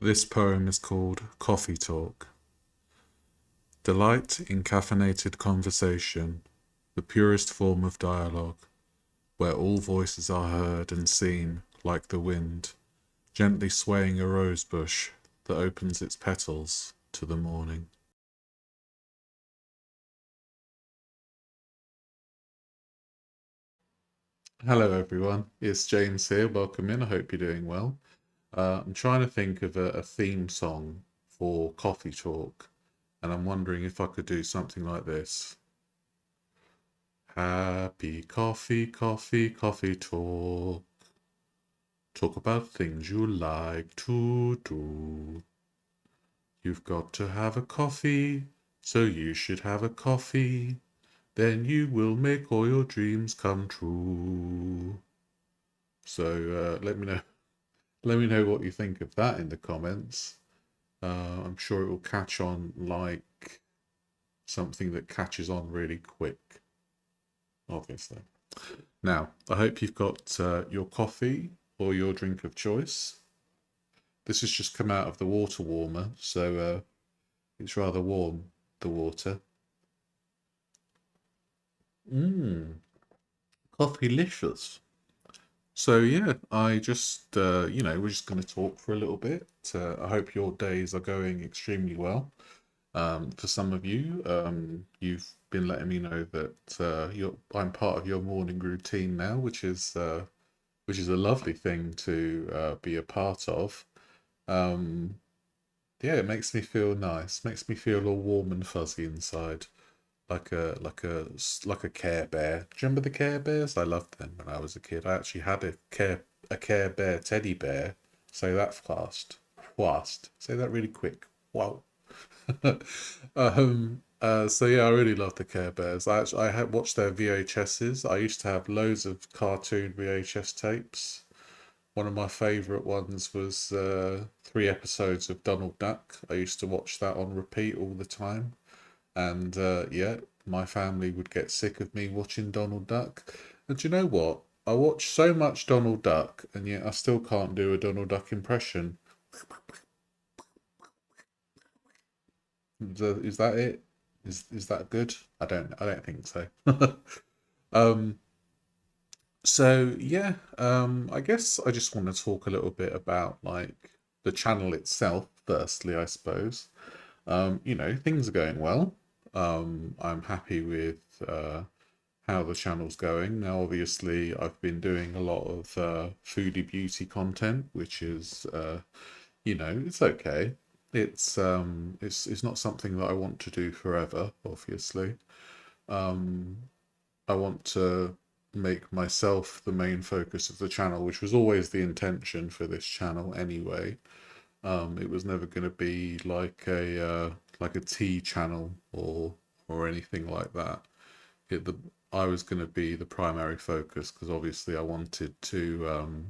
This poem is called Coffee Talk. Delight in caffeinated conversation, the purest form of dialogue, where all voices are heard and seen like the wind, gently swaying a rose bush that opens its petals to the morning. Hello everyone, it's James here. Welcome in. I hope you're doing well. I'm trying to think of a theme song for Coffee Talk, and I'm wondering if I could do something like this. Happy coffee, coffee, coffee talk. Talk about things you like to do. You've got to have a coffee, so you should have a coffee. Then you will make all your dreams come true. So let me know what you think of that in the comments. I'm sure it will catch on like something that catches on really quick, obviously. Now, I hope you've got your coffee or your drink of choice. This has just come out of the water warmer, so it's rather warm, the water. Mmm, coffee-licious. So yeah, I just, we're just going to talk for a little bit. I hope your days are going extremely well. For some of you, you've been letting me know that I'm part of your morning routine now, which is a lovely thing to be a part of. Um, yeah, it makes me feel nice. Makes me feel all warm and fuzzy inside, like a Care Bear. Do you remember the Care Bears? I loved them when I was a kid. I actually had a Care Bear teddy bear. Say that fast, fast. Say that really quick. Wow. So yeah, I really love the Care Bears. I had watched their VHSs. I used to have loads of cartoon VHS tapes. One of my favourite ones was 3 episodes of Donald Duck. I used to watch that on repeat all the time. And yeah, my family would get sick of me watching Donald Duck. And do you know what? I watch so much Donald Duck, and yet I still can't do a Donald Duck impression. Is that it? Is that good? I don't think so. Um, so yeah, I guess I just want to talk a little bit about like the channel itself, firstly, I suppose. Things are going well. I'm happy with how the channel's going. Now, obviously, I've been doing a lot of foodie beauty content, which is, it's okay. It's not something that I want to do forever, obviously. Um, I want to make myself the main focus of the channel, which was always the intention for this channel anyway. It was never going to be like a tea channel or anything like that. It the I was going to be the primary focus because obviously I wanted to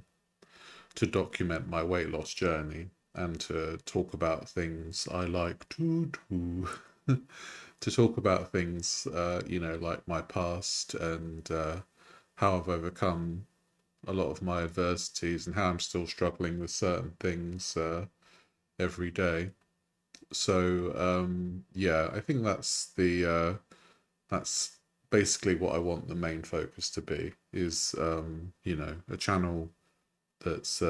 document my weight loss journey and to talk about things I like to do. To talk about things, like my past and how I've overcome a lot of my adversities and how I'm still struggling with certain things every day. So yeah, I think that's basically what I want the main focus to be is a channel that's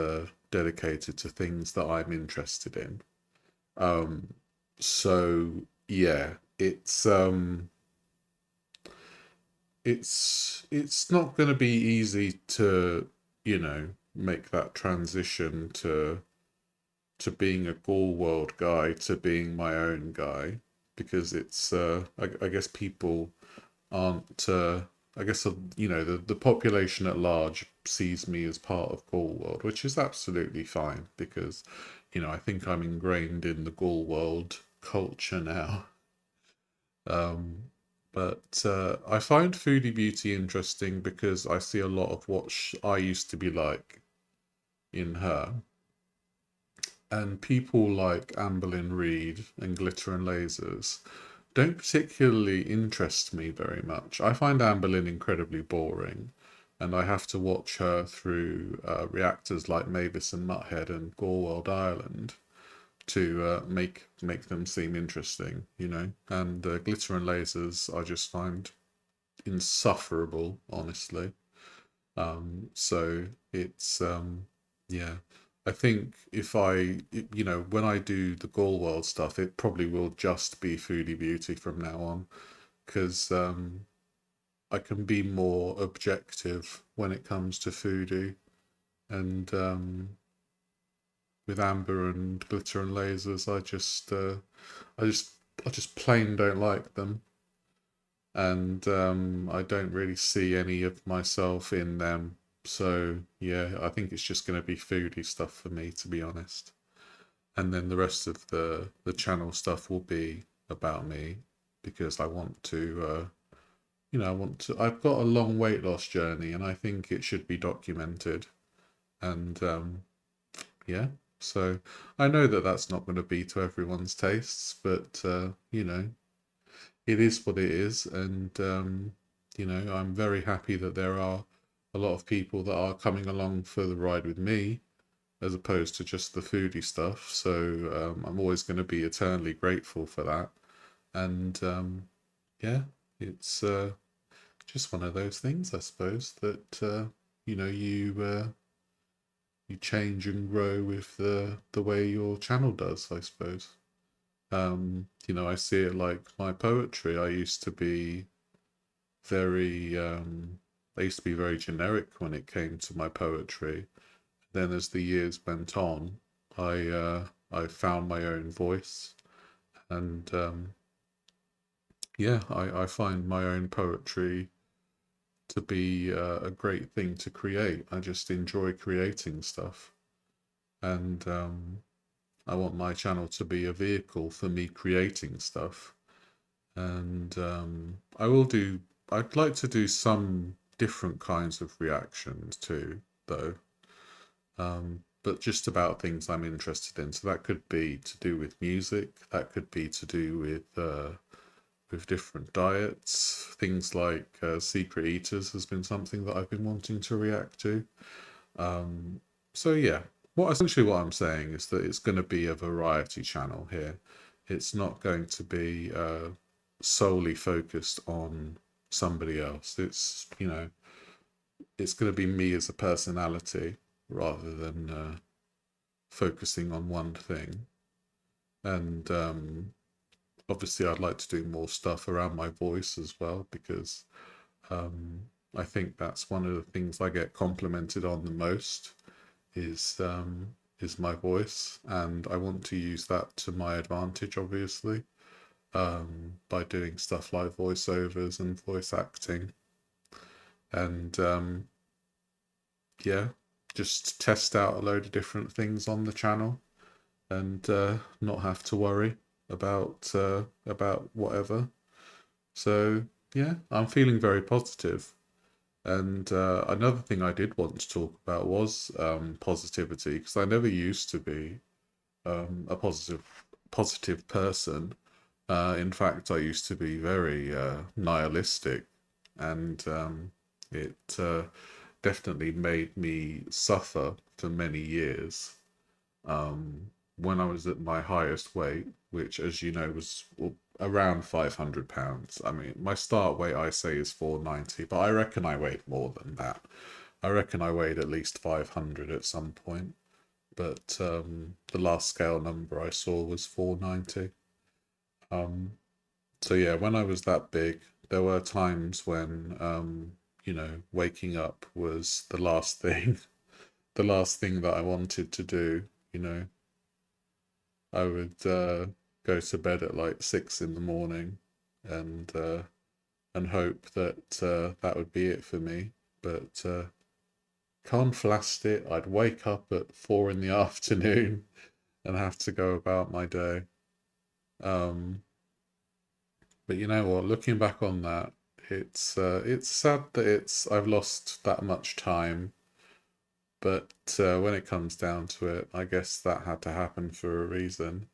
dedicated to things that I'm interested in. Um, so yeah, it's not going to be easy to make that transition to being a Gall World guy to being my own guy because I guess people aren't I guess the population at large sees me as part of Gall World, which is absolutely fine because I think I'm ingrained in the Gall World culture now. Um, but I find Foodie Beauty interesting because I see a lot of what I used to be like in her. And people like Amberlyn Reed and Glitter and Lasers don't particularly interest me very much. I find Amberlyn incredibly boring, and I have to watch her through reactors like Mavis and Mutthead and Gorewald Ireland. to make them seem interesting, you know. And glitter and lasers I just find insufferable, honestly. So it's yeah. I think if you know, when I do the Gall World stuff, it probably will just be Foodie Beauty from now on, because I can be more objective when it comes to foodie, and with Amber and Glitter and Lasers, I just, I just plain don't like them, and I don't really see any of myself in them. So yeah, I think it's just going to be foodie stuff for me, to be honest. And then the rest of the channel stuff will be about me, because I want to, you know, I want to. I've got a long weight loss journey, and I think it should be documented. And yeah, so I know that that's not going to be to everyone's tastes, but you know, it is what it is, and you know, I'm very happy that there are a lot of people that are coming along for the ride with me, as opposed to just the foodie stuff. So I'm always going to be eternally grateful for that. And yeah, it's just one of those things, I suppose, that you know, you change and grow with the way your channel does, I suppose. You know, I see it like my poetry. I used to be very I used to be very generic when it came to my poetry. Then as the years went on, I found my own voice, and yeah, I find my own poetry to be a great thing to create. I just enjoy creating stuff, and I want my channel to be a vehicle for me creating stuff. And I will do. I'd like to do some different kinds of reactions too, though. But just about things I'm interested in. So that could be to do with music. That could be to do with different diets. Things like Secret Eaters has been something that I've been wanting to react to. So yeah, what I'm saying is that it's going to be a variety channel here. It's not going to be solely focused on somebody else. It's, you know, it's going to be me as a personality rather than focusing on one thing. And obviously, I'd like to do more stuff around my voice as well, because um, I think that's one of the things I get complimented on the most is my voice, and I want to use that to my advantage, obviously, by doing stuff like voiceovers and voice acting, and yeah, just test out a load of different things on the channel, and not have to worry about whatever. So yeah, I'm feeling very positive. And another thing I did want to talk about was positivity, because I never used to be a positive person. In fact, I used to be very nihilistic, and it definitely made me suffer for many years. When I was at my highest weight, which, as you know, was around 500 pounds. I mean, my start weight, I say, is 490, but I reckon I weighed more than that. I reckon I weighed at least 500 at some point, but the last scale number I saw was 490. Um, so yeah, when I was that big, there were times when you know, waking up was the last thing, the last thing that I wanted to do. You know, I would go to bed at like 6 in the morning, and hope that that would be it for me. But conflast it, I'd wake up at 4 in the afternoon and have to go about my day. Um, but you know what? Looking back on that, it's sad that I've lost that much time. But when it comes down to it, I guess that had to happen for a reason.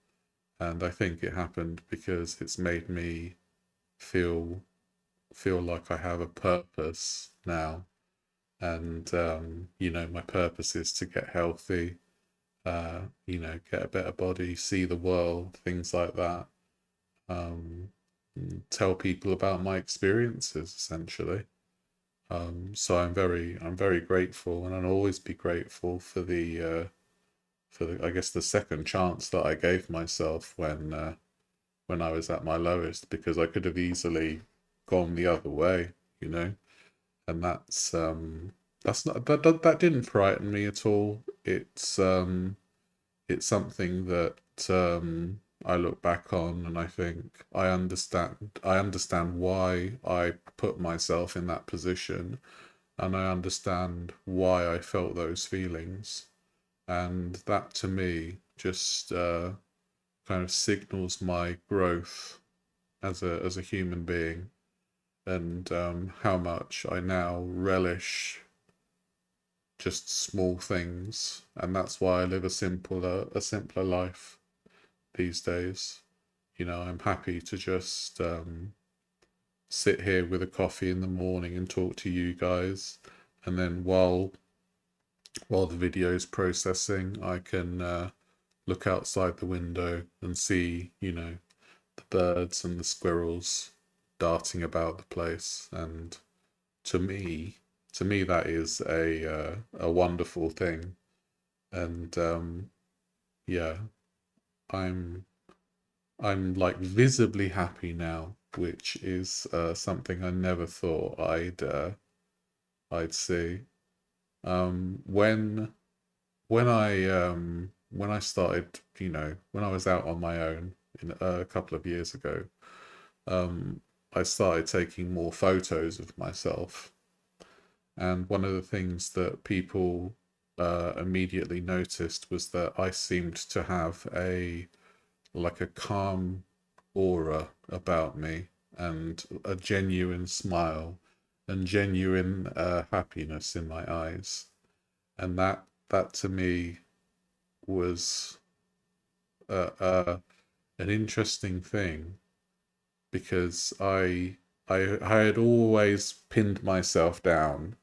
And I think it happened because it's made me feel feel like I have a purpose now. And you know, my purpose is to get healthy get a better body, see the world, things like that. Um, Tell people about my experiences, essentially. So I'm very grateful, and I'll always be grateful for the, I guess, the second chance that I gave myself when I was at my lowest, because I could have easily gone the other way, you know. And that's not that didn't frighten me at all. It's something that I look back on and I think I understand why I put myself in that position, and I understand why I felt those feelings. And that to me just kind of signals my growth as a human being, and how much I now relish just small things, and that's why I live a simpler life these days. I'm happy to just sit here with a coffee in the morning and talk to you guys, and then while the video is processing, I can look outside the window and see, the birds and the squirrels darting about the place. And to me, that is a wonderful thing. And yeah, I'm I'm like visibly happy now, which is something I never thought I'd see. When when I started, when I was out on my own a couple of years ago, um, I started taking more photos of myself. And one of the things that people immediately noticed was that I seemed to have a calm aura about me, and a genuine smile and genuine happiness in my eyes. And that to me was uh, uh, an interesting thing, because I had always pinned myself down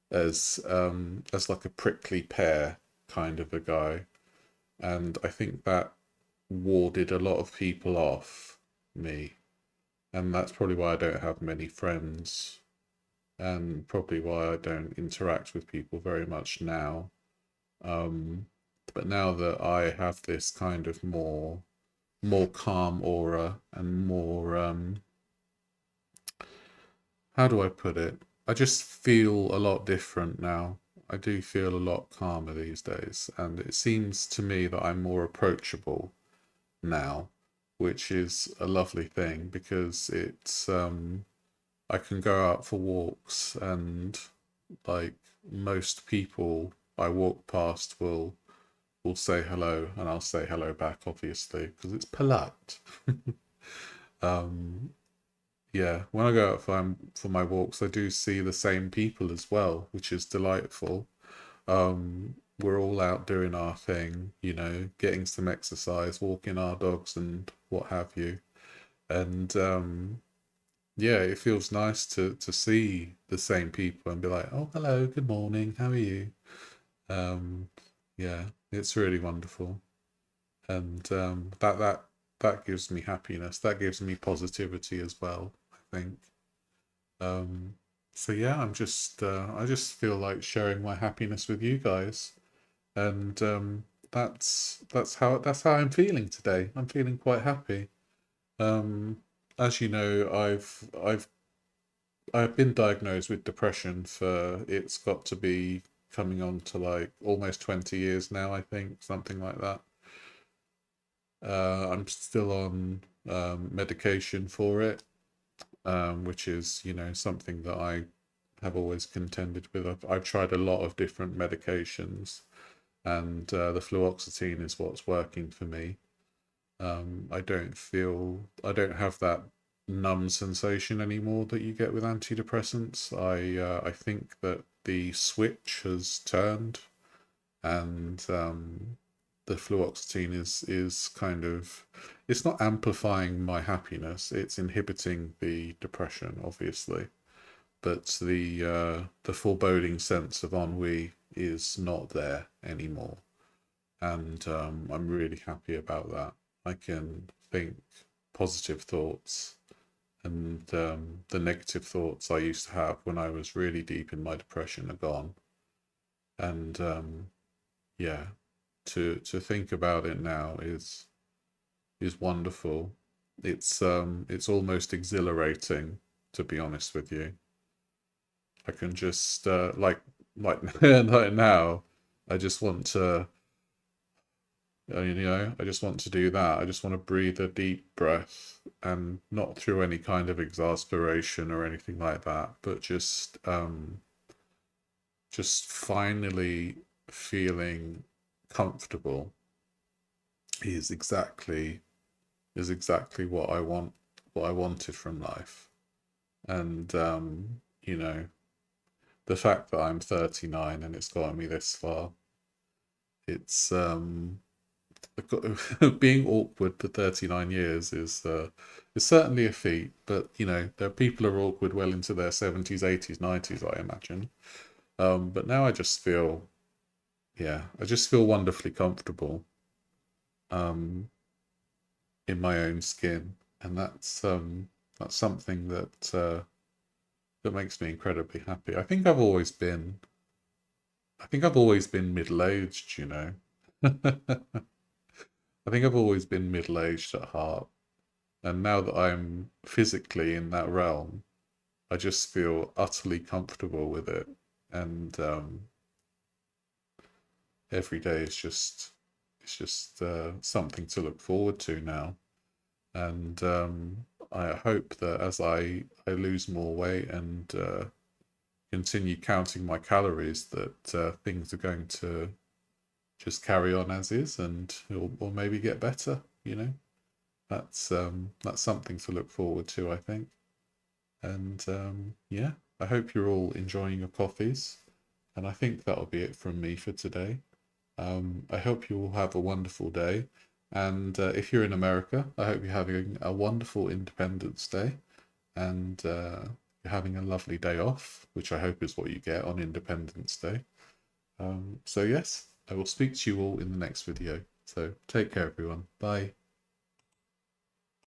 as like a prickly pear kind of a guy, and I think that warded a lot of people off me, and that's probably why I don't have many friends, and probably why I don't interact with people very much now. Um, but now that I have this kind of more calm aura and more how do I put it? I just feel a lot different now. I do feel a lot calmer these days, and it seems to me that I'm more approachable now, which is a lovely thing, because it's I can go out for walks, and like most people I walk past will say hello, and I'll say hello back, obviously, because it's polite. um, yeah, when I go out for my walks, I do see the same people as well, which is delightful. We're all out doing our thing, getting some exercise, walking our dogs and what have you. And yeah, it feels nice to see the same people and be like, "Oh, hello, good morning, how are you?" Um, yeah, it's really wonderful, and that gives me happiness. That gives me positivity as well, I think. Um, so yeah, I just feel like sharing my happiness with you guys, and that's how I'm feeling today. I'm feeling quite happy. Um, as you know, I've been diagnosed with depression for, it's got to be coming on to like almost 20 years now, I think, something like that. I'm still on medication for it, which is, something that I have always contended with. I've tried a lot of different medications, and the fluoxetine is what's working for me. I don't have that numb sensation anymore that you get with antidepressants. I think that the switch has turned, and the fluoxetine is kind of, it's not amplifying my happiness. It's inhibiting the depression, obviously, but the foreboding sense of ennui is not there anymore. and I'm really happy about that. I can think positive thoughts, and the negative thoughts I used to have when I was really deep in my depression are gone. And yeah, to think about it now is wonderful. It's almost exhilarating, to be honest with you. I can just like like now, I just want to I just want to do that. I just want to breathe a deep breath, and not through any kind of exasperation or anything like that, but just finally feeling comfortable is exactly what I want, what I wanted from life. And you know, the fact that I'm 39 and it's gotten me this far, it's being awkward for 39 years is certainly a feat, but you know, there are people who are awkward well into their 70s, 80s, 90s, I imagine. But now I just feel, yeah, I just feel wonderfully comfortable um, in my own skin, and that's something that makes me incredibly happy. I think I've always been middle-aged, you know. I think I've always been middle-aged at heart. And now that I'm physically in that realm, I just feel utterly comfortable with it. And every day is just something to look forward to now. And I hope that as I lose more weight and continue counting my calories, that things are going to just carry on as is, and or maybe get better. You know, that's something to look forward to, I think. And yeah, I hope you're all enjoying your coffees. And I think that'll be it from me for today. I hope you all have a wonderful day. And if you're in America, I hope you're having a wonderful Independence Day, and you're having a lovely day off, which I hope is what you get on Independence Day. So yes, I will speak to you all in the next video. So take care, everyone. Bye.